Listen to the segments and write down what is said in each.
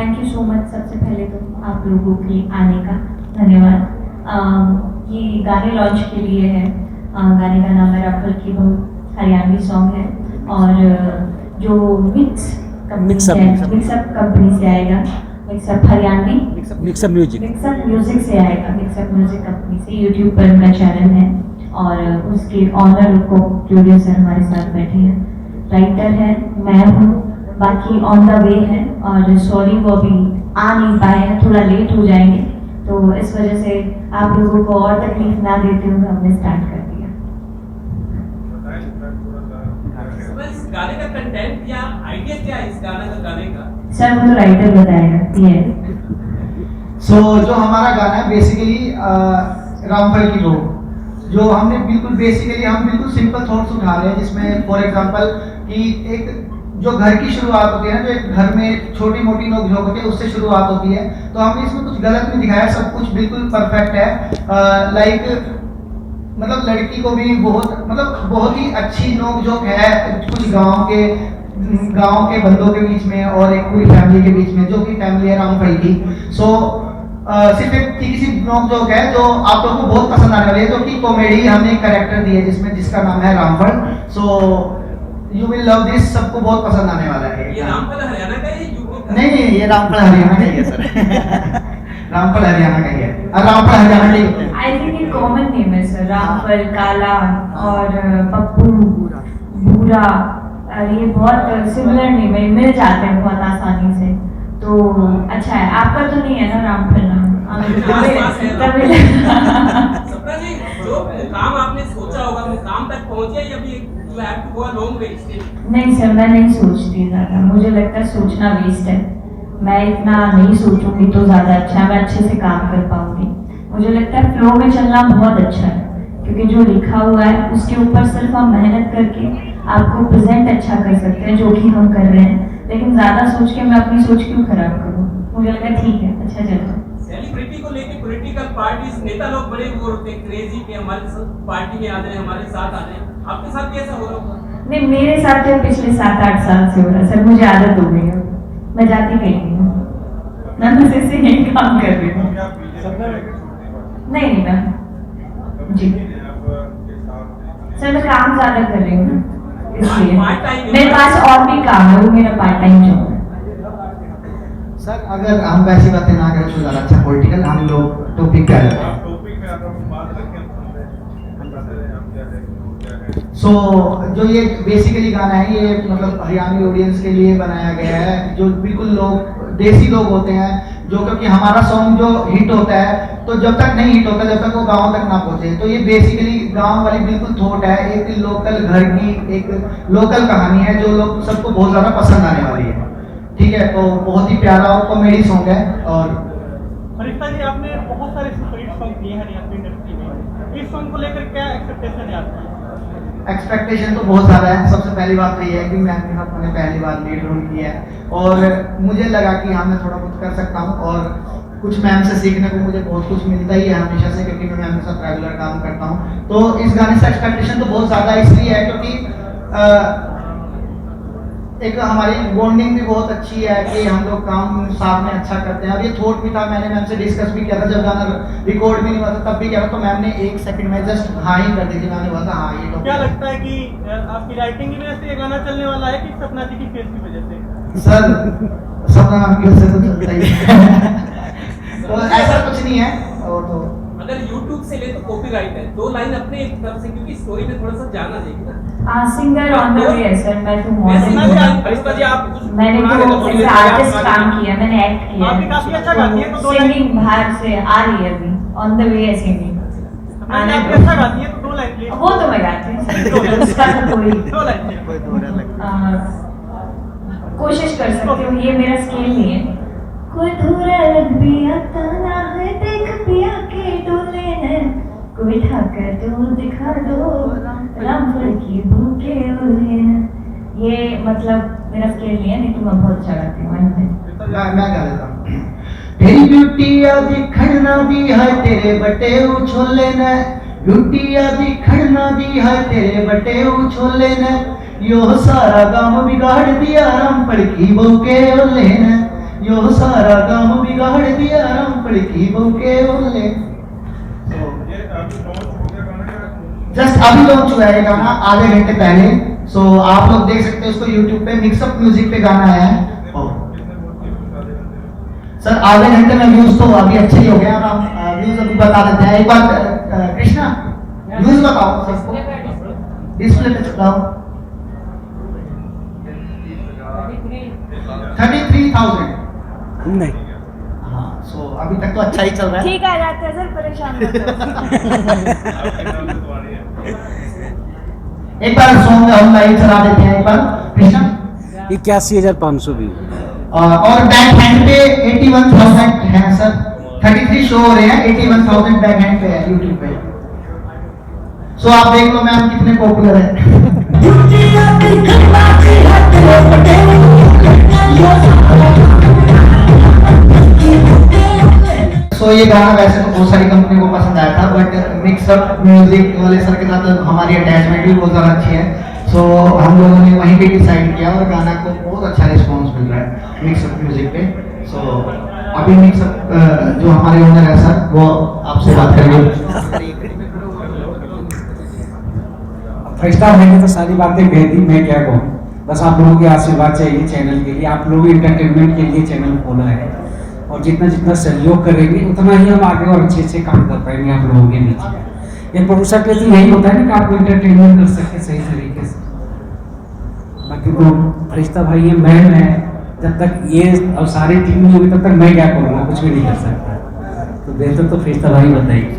Thank you so much सबसे पहले तो आप लोगों के आने का धन्यवाद। ये गाने लॉन्च के लिए है। गाने का नाम है राफल की बहू, हरियाणवी सॉन्ग है और जो मिक्सअप कंपनी से आएगा, मिक्सअप हरियाणवी मिक्सअप म्यूजिक से आएगा, मिक्सअप म्यूजिक कंपनी से। यूट्यूब पर उनका चैनल है और उसके ऑनर को प्रोड्यूसर हमारे साथ बैठे हैं, राइटर है, मैं हूँ, बाकी ऑन द वे है। और सॉरी वो अभी आ नहीं पाए हैं, थोड़ा लेट हो जाएंगे, तो इस वजह से आप लोगों को और तकलीफ ना देते हुए हमने स्टार्ट कर दिया। इस गाने का कंटेंट या आइडिया क्या है इस गाने का गाने का? सर वो तो राइटर बताएगा। ये सो जो हमारा गाना है बेसिकली रामफल की बहू, जो हमने बिल्कुल बेसिकली हम बिल्कुल सिंपल थॉट्स उठा रहे हैं, जिसमें फॉर एग्जांपल कि एक जो घर की शुरुआत होती है ना, जो एक घर में छोटी मोटी नोक-झोंक होती है उससे शुरुआत होती है, तो हमने इसमें कुछ गलत नहीं दिखाया, सब कुछ बिल्कुल परफेक्ट है। लाइक मतलब लड़की को भी बहुत ही अच्छी नोक-झोंक है कुछ गांव के बंदों के बीच में और एक पूरी फैमिली के बीच में, जो कि फैमिली है रामफल की। सो सिर्फ एक ठीक सी नोक-झोंक है जो आप लोगों को बहुत पसंद आने वाली है, जो कि कॉमेडी हमने एक कैरेक्टर दी है जिसका नाम है Ramphal. So you will love this, सबको बहुत पसंद आने वाला है। ये रामफल हरियाणा का है यूपी का? नहीं, ये रामफल हरियाणा का ही है सर। रामफल हरियाणा का ही है और रामफल हरियाणा का आई थिंक ये कॉमन नेम है सर, रामफल, काला और पप्पू, भूरा, ये बहुत सिमिलर नेम है, मिल जाते हैं बहुत आसानी से, तो अच्छा है। आपका तो नहीं है ना रामफल नाम? सपना जी, जो मुकाम आपने सोचा होगा मुकाम तक पहुंचे या अभी you have to go a long way still? नहीं सर, मैं नहीं सोचती ज़्यादा, मुझे लगता है सोचना वेस्ट है। मैं इतना नहीं सोचूंगी तो ज़्यादा अच्छा है, मैं अच्छे से काम कर पाऊंगी। मुझे लगता है फ्लो में चलना बहुत अच्छा है, क्योंकि जो लिखा हुआ है उसके ऊपर सिर्फ हम मेहनत करके आपको प्रेजेंट अच्छा कर सकते हैं, जो कि हम कर रहे हैं। लेकिन ज़्यादा सोच के मैं अपनी सोच क्यों खराब करूँ? मुझे लगा ठीक है, अच्छा चलो। सेलिब्रिटी को लेके पॉलिटिकल पार्टीज नेता लोग बड़े वो होते हैं क्रेजी के हमारे पार्टी में आ जाए, हमारे साथ आ जाए, आपके साथ भी ऐसा हो रहा होगा? नहीं, मेरे साथ तो पिछले 7-8 साल से हो रहा है सर, मुझे आदत हो गई है, मैं जाती कहीं नहीं हूँ, मैं बस ऐसे यही काम कर रही हूँ। नहीं मैम जी सर, मैं काम ज्यादा कर रही हूँ इसलिए मेरे पास और भी काम है, वो मेरा पार्ट टाइम जॉब है। सर अगर हम वैसी बातें ना करें तो ज़्यादा अच्छा, पॉलिटिकल हम लोग टॉपिक पे आ जाते हैं। सो जो ये बेसिकली गाना है, ये मतलब हरियाणवी ऑडियंस के लिए बनाया गया है, जो बिल्कुल लोग देसी लोग होते हैं, जो क्योंकि हमारा सॉन्ग जो हिट होता है तो जब तक नहीं हिट होता, जब तक वो गांव तक ना पहुंचे, तो ये बेसिकली गांव वाली बिल्कुल थॉट है, एक लोकल घर की एक लोकल कहानी है जो लोग सबको बहुत ज़्यादा पसंद आने वाली है। ठीक है, तो बहुत ही प्यारा और कॉमेडी सॉन्ग है। और फरिश्ता जी, आपने बहुत सारे सुपरहिट सॉन्ग किए हैं हरियाणवी इंडस्ट्री में, इस सॉन्ग को लेकर क्या एक्सपेक्टेशन है आपकी? एक्सपेक्टेशन तो बहुत ज़्यादा है। सबसे पहली बात तो ये है कि मैम के साथ मैंने पहली बार लीड रोल किया है और मुझे लगा कि हाँ मैं थोड़ा कुछ कर सकता हूँ, और कुछ मैम से सीखने को मुझे बहुत कुछ मिलता ही है हमेशा से, क्योंकि मैं मैम के साथ रेगुलर काम करता हूँ। तो इस गाने से एक्सपेक्टेशन तो बहुत ज़्यादा इसलिए है क्योंकि एक हमारी बॉन्डिंग भी बहुत अच्छी है कि हम लोग काम साथ में अच्छा करते हैं। अब ये थॉट भी था, मैंने मैम से डिस्कस भी किया था जब गाना रिकॉर्ड भी नहीं हुआ था, तब भी किया था, तो मैम ने 1 सेकंड में जस्ट हाँ ही कर दी थी, मैंने बोला था हाँ ये तो। क्या लगता है कि आपकी राइटिंग की वजह से ये गाना चलने वाला है कि सपना जी की फेस की वजह से? सर सपना मैम की वजह से तो चलता ही तो ऐसा कुछ नहीं है। और तो अगर YouTube से ले तो कॉपीराइट है, 2 लाइन अपने एक तरफ से, क्योंकि स्टोरी में थोड़ा सा जाना चाहिए ना। सिंगर ऑन द वे है सर, मैं तो फरिश्ता जी आप मैंने तो एज आर्टिस्ट काम किया, मैंने एक्ट किया, आप भी काफी अच्छा गाती हैं, तो 2 लाइन सिंगिंग बाहर से आ रही है, अभी ऑन द वे है सिंगिंग। आप अच्छा गाती हैं, तो 2 लाइन प्लीज। वो तो मैं गाती हूँ, उसका तो कोई 2 लाइन कोशिश कर सकती हूँ, ये मेरा स्केल नहीं है। कोई धुरा लग पिया ताना है, देख पिया के डोले हैं, कोई ठाकर तो दिखा दो रामफल की भूखे उल्हे हैं। ये मतलब मेरा स्केल नहीं है, नहीं तो मैं बहुत अच्छा गाती हूँ। मैं गा देता हूँ। तेरी ब्यूटिया दिखना दी है तेरे बटे उछोले ने, ब्यूटिया दिखना दी है तेरे बटे उछोले ने, यो सारा काम बिगाड़ दिया रामफल की बहू के ओले ने, यो सारा काम बिगाड़ दिया रामफल की बहू के बोले। जस्ट अभी लॉन्च हुआ है गाना आधे घंटे पहले। सो आप लोग देख सकते हैं उसको यूट्यूब पे मिक्सअप म्यूजिक पे गाना आया है। सर आधे घंटे में व्यूज तो अभी अच्छे ही हो गए और हम व्यूज अभी बता देते हैं। एक बार कृष्णा व्यूज बताओ सबको, डिस्प्ले पे बताओ। 33,000 नहीं। हाँ, सो अभी तक तो अच्छा ही चल रहा है। ठीक आ जाते हैं सर, परेशान मत एक बार सॉन्ग हम लाइव चला देते हैं एक बार कृष्णा। 81,500 व्यू। और बैक हैंड पे 81,000 है सर। 33 शो हो रहे हैं, 81,000 बैक हैंड पे है यूट्यूब पे। सो आप देख लो मैम कितने पॉपुलर है। सो ये गाना वैसे तो बहुत सारी कंपनी को पसंद आया था, बट मिक्सअप म्यूजिक वाले सर के साथ हमारी अटैचमेंट भी बहुत ज़्यादा अच्छी है। सो हम लोगों ने वहीं पे डिसाइड किया और गाना को बहुत अच्छा रिस्पॉन्स मिल रहा है मिक्सअप म्यूजिक पे। सो अभी मिक्सअप जो हमारे ओनर है सर वो आपसे बात करेंगे। फरिश्ता भाई ने तो सारी बातें कह दी, मैं क्या कहूँ। बस आप लोगों की आशीर्वाद चाहिए चैनल के लिए। आप लोग एंटरटेनमेंट के लिए चैनल खोला है और जितना जितना सहयोग करेंगे उतना ही हम आगे और अच्छे अच्छे काम कर पाएंगे आप लोगों के बीच। ये प्रोड्यूसर के लिए यही होता है ना कि आप एंटरटेनमेंट कर सके सही तरीके से। बाकी तो फरिश्ता भाई है, मैं जब तक ये और सारी टीम नहीं होगी तब तक मैं क्या करूँगा, कुछ भी नहीं कर सकता। तो बेहतर तो फरिश्ता भाई बताइए।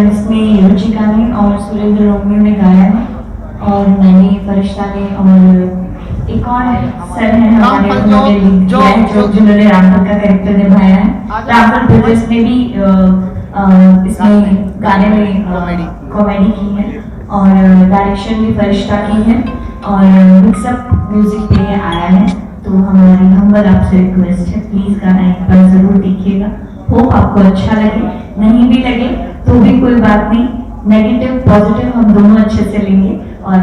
इसमें रुचिका ने और सुरेंद्र रोमियो ने गाया है और मैंने, फरिश्ता ने और एक और सर है हमारे जिन्होंने रामफल का कैरेक्टर निभाया है। रामफल ब्रदर्स ने भी इसमें गाने में कॉमेडी की है और डायरेक्शन भी फरिश्ता की है और मिक्सअप म्यूजिक पे आया है। तो हमारी हम्बल आपसे रिक्वेस्ट है, प्लीज गाना एक बार जरूर देखिएगा। होप आपको अच्छा लगे, नहीं भी लगे तो भी कोई बात नहीं, नेगेटिव पॉजिटिव हम दोनों अच्छे से लेंगे और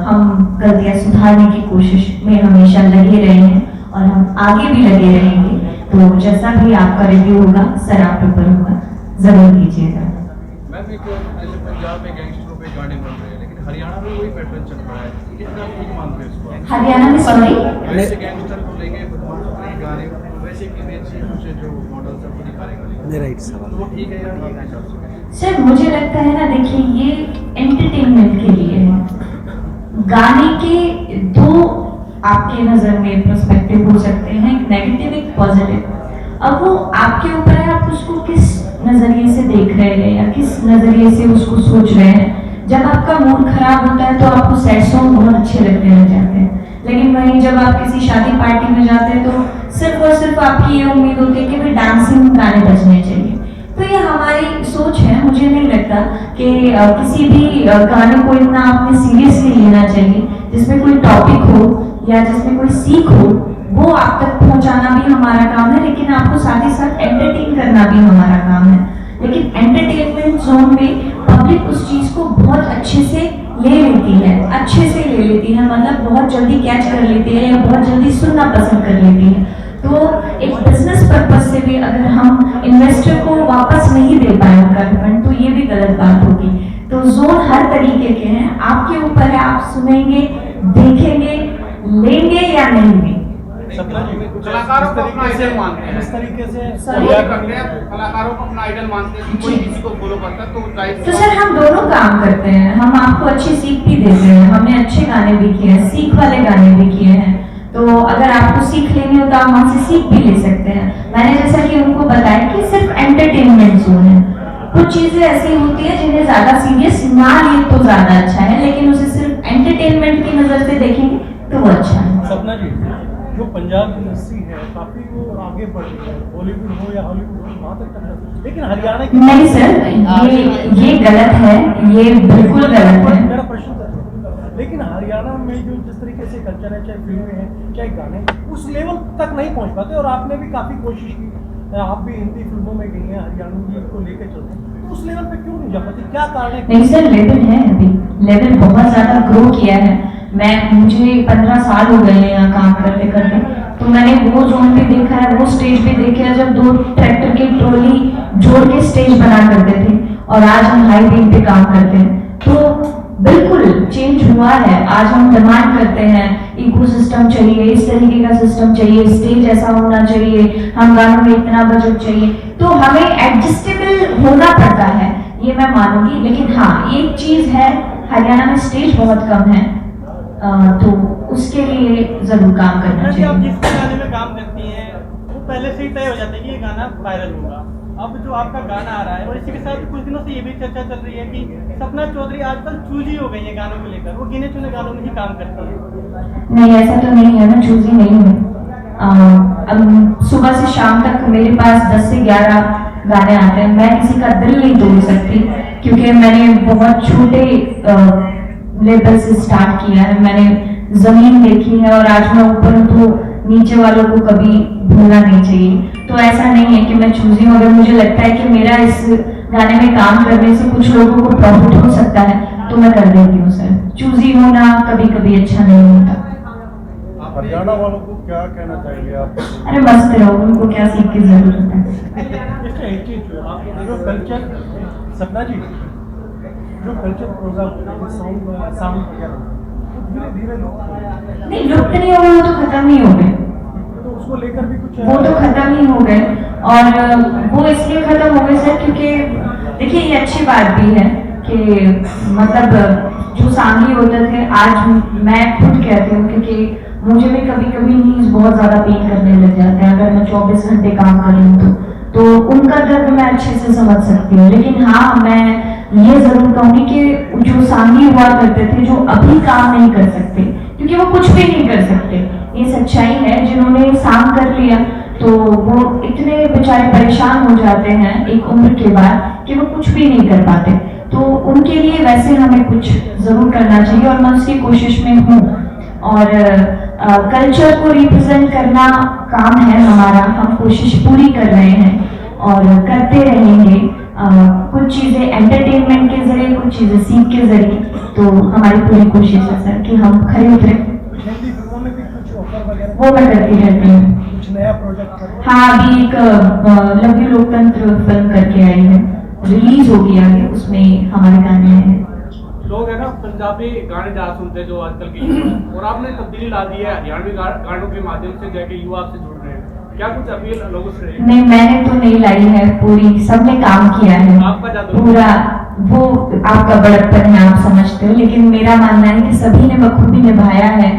हम गलतियां सुधारने की कोशिश में हमेशा लगे रहे हैं और हम आगे भी लगे रहेंगे। तो जैसा भी आपका रिव्यू होगा सर आप ऊपर होगा, जरूर कीजिएगा। मैम एक जैसे पंजाब में गैंगस्टरों पे गाने बन रहे हैं, लेकिन हरियाणा में वही पैटर्न चल रहा है, कितना ठीक मानते हैं इसको? हरियाणा में सॉरी वैसे गैंगस्टर को लेके गाने वैसे इमेज से जो मॉडल सब दिखा रहे हैं, राइट सवाल। तो वो ठीक है या नहीं है हिसाब से? सर मुझे लगता है ना, देखिए ये एंटरटेनमेंट के लिए है। गाने के दो आपके नजर में पर्सपेक्टिव हो सकते हैं, एक नेगेटिव एक पॉजिटिव। अब वो आपके ऊपर है, आप उसको किस नजरिए से देख रहे हैं या किस नजरिए से उसको सोच रहे हैं। जब आपका मूड खराब होता है तो आपको सैड सॉन्ग बहुत अच्छे लगने लग जाते हैं, लेकिन वहीं जब आप किसी शादी पार्टी में जाते हैं तो सिर्फ और सिर्फ आपकी ये उम्मीद होती है कि भाई डांसिंग गाने बजने चाहिए। तो ये हमारी सोच है। मुझे नहीं लगता कि किसी भी गाने को इतना आपने सीरियसली लेना चाहिए। जिसमें कोई टॉपिक हो या जिसमें कोई सीख हो वो आप तक पहुंचाना भी हमारा काम है, लेकिन आपको साथ ही साथ एंटरटेन करना भी हमारा काम है। लेकिन एंटरटेनमेंट जोन में पब्लिक उस चीज को बहुत अच्छे से ले लेती है, अच्छे से ले लेती है, मतलब बहुत जल्दी कैच कर लेती है या बहुत जल्दी सुनना पसंद कर लेती है। तो एक बिजनेस पर्पज से भी अगर हम इन्वेस्टर को वापस नहीं दे पाए उनका रिफंड तो ये भी गलत बात होगी। तो जोन हर तरीके के हैं, आपके ऊपर है, आप सुनेंगे, देखेंगे, लेंगे या नहीं लेंगे। कलाकारों को अपना आइडल मानते हैं, इस तरीके से करते हैं, कलाकारों को अपना आइडल मानते हैं, कोई किसी को फॉलो करता है तो सर हम दोनों काम करते हैं, हम आपको अच्छी सीख भी देते हैं। हमने अच्छे गाने भी किए हैं, सीख वाले गाने भी किए हैं। तो अगर आपको सीख लेनी हो तो आप वहाँ से सीख भी ले सकते हैं। मैंने जैसा कि उनको बताया कि सिर्फ एंटरटेनमेंट जोन है। कुछ चीजें ऐसी होती है जिन्हें ज्यादा सीरियस ना लिए तो ज्यादा अच्छा है, लेकिन उसे सिर्फ एंटरटेनमेंट की नजर से देखेंगे तो वो अच्छा है। सपना जी, जो पंजाब इंडस्ट्री है काफी वो आगे बढ़ रही है, बॉलीवुड हो या हॉलीवुड हो वहाँ तक टक्कर, लेकिन हरियाणा की नहीं सर, ये गलत है, ये बिल्कुल गलत है। मेरा प्रश्न था, लेकिन हरियाणा में जो जिस तरीके से कल्चर है, चाहे फिल्में हैं चाहे गाने, उस लेवल तक नहीं पहुंच पाते। और आपने भी काफी कोशिश की, आप भी हिंदी फिल्मों में गई हैं, हरियाणवी को लेकर चलते हैं, तो उस लेवल पे क्यों नहीं जा पाते, क्या कारण है? नहीं सर, लेवल है, अभी लेवल बहुत ज्यादा ग्रो किया है। मुझे 15 साल हो गए हैं यहाँ काम करते करते, तो मैंने वो जोन भी देखा है, वो स्टेज भी देखे है जब 2 ट्रैक्टर की ट्रॉली जोड़ के स्टेज बना करते थे, और आज हम हाई बीम पे काम करते हैं। तो बिल्कुल चेंज हुआ है। आज हम डिमांड करते हैं इकोसिस्टम चाहिए, इस तरीके का सिस्टम चाहिए, स्टेज ऐसा होना चाहिए, हम गानों में इतना बजट चाहिए, तो हमें एडजस्टेबल होना पड़ता है, ये मैं मानूंगी। लेकिन हाँ, एक चीज है, हरियाणा में स्टेज बहुत कम है, तो उसके लिए जरूर काम करना चाहिए। आप जिस गाने में काम करती हैं वो पहले से ही तय हो जाता है कि ये गाना वायरल होगा। अब जो आपका गाना आ रहा है, और इसी के साथ कुछ दिनों से ये भी चर्चा चल रही है कि सपना चौधरी आजकल चूजी हो गई है गानों को लेकर, वो गिने चुने गानों में ही काम करती है। नहीं, ऐसा तो नहीं है, मैं चूजी नहीं हूँ। अब सुबह से शाम तक मेरे पास 10 से 11 गाने आते हैं, मैं किसी का दिल नहीं तोड़ सकती, क्योंकि मैंने बहुत छोटे लेवल से स्टार्ट किया है, मैंने जमीन देखी है, और आज मैं ऊपर हूँ तो नीचे वालों को कभी भूलना नहीं चाहिए। तो ऐसा नहीं है कि मैं चूजी हूँ। अगर मुझे लगता है कि मेरा इस गाने में काम करने से कुछ लोगों को प्रॉफिट हो सकता है तो मैं कर देती हूँ सर। चूजी होना कभी कभी अच्छा नहीं होता। हरियाणा वालों को क्या कहना चाहिए आप? अरे मस्त रहो, उनको क्या सीख की जरूरत है। जो कल्चर, सपना जी, जो कल्चर प्रोग्राम साउंड वगैरह धीरे-धीरे नहीं, लुप्त नहीं हो गए, वो तो खत्म ही हो गए, तो उसको लेकर भी कुछ वो तो खत्म ही हो गए। और वो इसलिए खत्म हो गए सर क्योंकि देखिए, ये अच्छी बात भी है कि मतलब जो सांगी होते थे, आज मैं खुद कहती हूँ, क्योंकि मुझे भी कभी कभी नीज बहुत ज्यादा पेन करने लग जाते हैं अगर मैं 24 घंटे काम कर रही हूँ तो उनका दर्द मैं अच्छे से समझ सकती हूँ। लेकिन हाँ, मैं ये जरूर कहूंगी कि जो सांगी हुआ करते थे, जो अभी काम नहीं कर सकते, क्योंकि वो कुछ भी नहीं कर सकते, ये सच्चाई है। जिन्होंने सांग कर लिया तो वो इतने बेचारे परेशान हो जाते हैं एक उम्र के बाद कि वो कुछ भी नहीं कर पाते। तो उनके लिए वैसे हमें कुछ जरूर करना चाहिए, और मैं उसकी कोशिश में हूँ। और कल्चर को रिप्रेजेंट करना काम है हमारा, हम कोशिश पूरी कर रहे हैं और करते रहेंगे। कुछ चीज़ें एंटरटेनमेंट के जरिए, कुछ चीज़ें सीख के जरिए, तो हमारी पूरी कोशिश है सर कि हम खड़े उतरे। हिंदी फिल्मों में भी कुछ ऑफर वगैरह वो मैं करती रहती हूँ। कुछ नया प्रोजेक्ट? हाँ, अभी एक लव यू लोकतंत्र फिल्म करके आई है, रिलीज हो गया है, उसमें हमारे गाने हैं। लोग है ना पंजाबी गाने ज्यादा सुनते हैं जो आजकल के युवा, और आपने तब्दीली ला दी है, हरियाणवी गानों के माध्यम से जाके युवा आपसे जुड़ रहे हैं, क्या कुछ अपील लोगों से रहेगी? नहीं, मैंने तो नहीं लाई है, पूरी सबने काम किया है आपका जादू पूरा, वो आपका बड़प्पन है, आप समझते हो। लेकिन मेरा मानना है कि सभी ने बखूबी निभाया है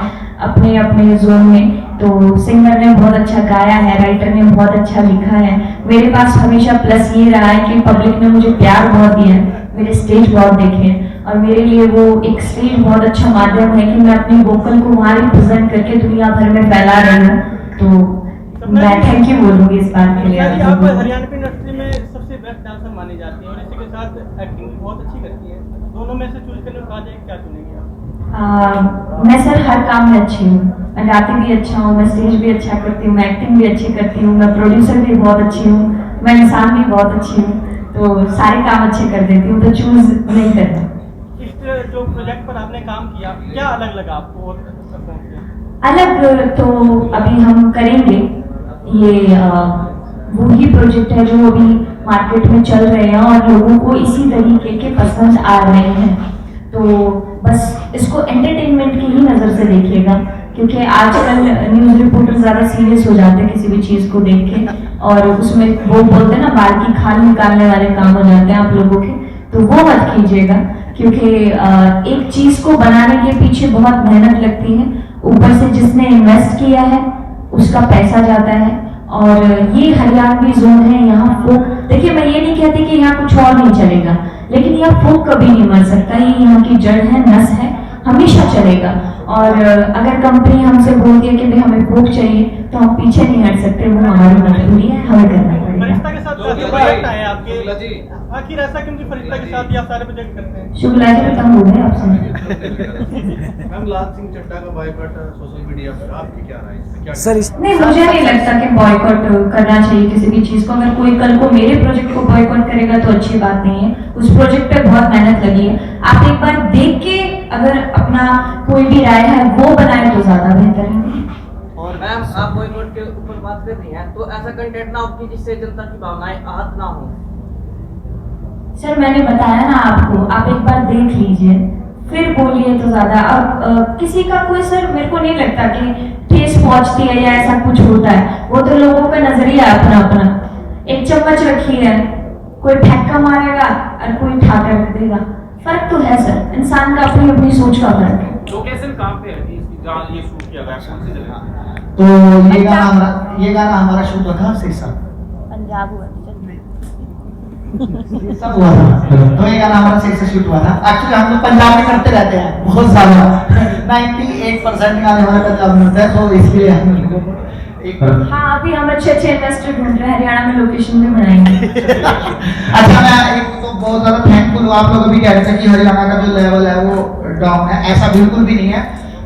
अपने अपने जोन में। तो सिंगर ने बहुत अच्छा गाया है, राइटर ने बहुत अच्छा लिखा है। मेरे पास हमेशा प्लस ये रहा है कि पब्लिक ने मुझे प्यार बहुत दिया है, मेरे स्टेज बहुत देखे हैं, और मेरे लिए वो एक स्टेज बहुत अच्छा माध्यम है कि मैं अपनी वोकल को वहाँ रिप्रेजेंट करके दुनिया भर में फैला रही हूँ। तो मैं थैंक यू बोलूँगी इस बात के लिए। आप हरियाणवी इंडस्ट्री में सबसे बेस्ट डांसर मानी जाती है, और इसी के साथ एक्टिंग भी बहुत अच्छी करती है, दोनों में से चूज करने को कहा जाए क्या चुनेंगे आप? मैं सर हर काम में अच्छी हूँ, मैं गाती भी अच्छा हूँ, मैं स्टेज भी अच्छा करती हूँ, मैं एक्टिंग भी अच्छी करती हूँ, मैं प्रोड्यूसर भी बहुत अच्छी हूँ, मैं इंसान भी बहुत अच्छी हूँ, तो सारे काम अच्छे कर देती हूँ, तो चूज नहीं करना। इस जो प्रोजेक्ट पर आपने काम किया, क्या अलग लगा आपको? अलग तो अभी हम करेंगे, ये वही प्रोजेक्ट है जो अभी मार्केट में चल रहे हैं और लोगों को इसी तरीके के पसंद आ रहे हैं। तो बस इसको एंटरटेनमेंट की ही नज़र से देखिएगा, क्योंकि आजकल न्यूज़ रिपोर्टर ज़्यादा सीरियस हो जाते हैं किसी भी चीज़ को देख के, और उसमें वो बोलते हैं ना, बाल की खाल निकालने वाले काम हो जाते हैं आप लोगों के, तो वो मत कीजिएगा। क्योंकि एक चीज़ को बनाने के पीछे बहुत मेहनत लगती है, ऊपर से जिसने इन्वेस्ट किया है उसका पैसा जाता है। और ये हरियाणवी जोन है, यहाँ फोक, देखिए मैं ये नहीं कहती कि यहाँ कुछ और नहीं चलेगा, लेकिन यहाँ फोक कभी नहीं मर सकता, ये यहाँ की जड़ है, नस है, हमेशा चलेगा। और अगर कंपनी हमसे बोलती है कि भाई हमें फोक चाहिए, तो हम पीछे नहीं हट सकते, वो हमारी मजबूरी है, हमें करना पड़ेगा। फरिश्ता के साथ प्रोजेक्ट आए आपके, आखिर ऐसा क्यों कि फरिश्ता के साथ ही आप सारे प्रोजेक्ट करते हैं? शुक्ला जी खत्म हो गए आपसे। मैम, लाल सिंह चड्ढा का बॉयकॉट सोशल मीडिया पर, आपकी क्या राय है? क्या सर नहीं, मुझे नहीं लगता कि बॉयकॉट करना चाहिए किसी भी चीज को। अगर कोई कल को मेरे प्रोजेक्ट को बॉयकॉट करेगा तो अच्छी बात नहीं है, उस प्रोजेक्ट पे बहुत मेहनत लगी है। आप एक बार देख के अगर अपना कोई भी राय है वो बनाए तो ज्यादा बेहतर है। और मैम आप बॉयकॉट के ऊपर बात कर रही हैं, तो ऐसा कंटेंट ना हो कि जिससे जनता की भावनाएं आहत ना हो। सर मैंने बताया ना आपको, आप एक बार देख लीजिए फिर बोलिए तो ज्यादा। अब किसी का कोई सर मेरे को नहीं लगता कि ठेस पहुंचती है या ऐसा कुछ होता है, वो तो लोगों का नजरिया अपना अपना। एक चम्मच रखी है, कोई फेंका मारेगा और कोई उठा कर रख देगा, फर्क तो है सर, इंसान का अपनी अपनी सोच का फर्क है। लोकेशन कहाँ पे है इसकी, जहाँ ये शूट किया गया है, कौन सी जगह? तो ये गाना हमारा शूट हुआ था सिरसा, पंजाब हुआ सब हुआ था। तो ये गाना हमारा सिरसा शूट हुआ था। एक्चुअली हम लोग पंजाब में करते रहते हैं बहुत ज्यादा, 98% गाने हमारे पंजाब में होते हैं, तो इसलिए हम लोग हाँ अभी हम अच्छे अच्छे इन्वेस्टर ढूंढ रहे हैं, हरियाणा में लोकेशन भी बनाएंगे। अच्छा, मैं एक तो बहुत ज्यादा थैंकफुल हूँ, आप लोग अभी कह रहे थे कि हरियाणा का जो लेवल है वो डाउन है, ऐसा बिल्कुल भी नहीं है।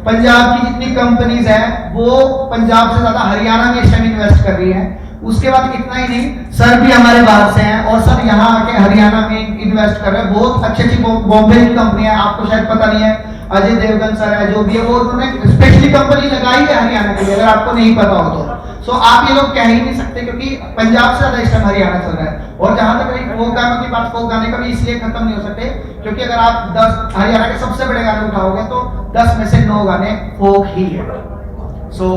पंजाब की जितनी कंपनीज हैं वो पंजाब से ज्यादा हरियाणा में इस टाइम इन्वेस्ट कर रही है। उसके बाद इतना ही नहीं, सर भी हमारे बाहर से हैं और सर यहाँ आके हरियाणा में इन्वेस्ट कर रहे हैं। बहुत अच्छी अच्छी बॉम्बे की कंपनी है, आपको शायद पता नहीं है, अजय देवगन सर है जो भी है, वो उन्होंने स्पेशली कंपनी लगाई है हरियाणा के लिए, अगर आपको नहीं पता हो तो। सो आप ये लोग कह ही नहीं सकते, क्योंकि पंजाब से ज्यादा इस टाइम हरियाणा चल रहा है। और जहां तक रही फोक गानों की बात, फोक गाने कभी इसलिए खत्म नहीं हो सकते क्योंकि अगर आप 10 हरियाणा के सबसे बड़े गाने उठाओगे तो 10 में से 9 गाने फोक ही है। सो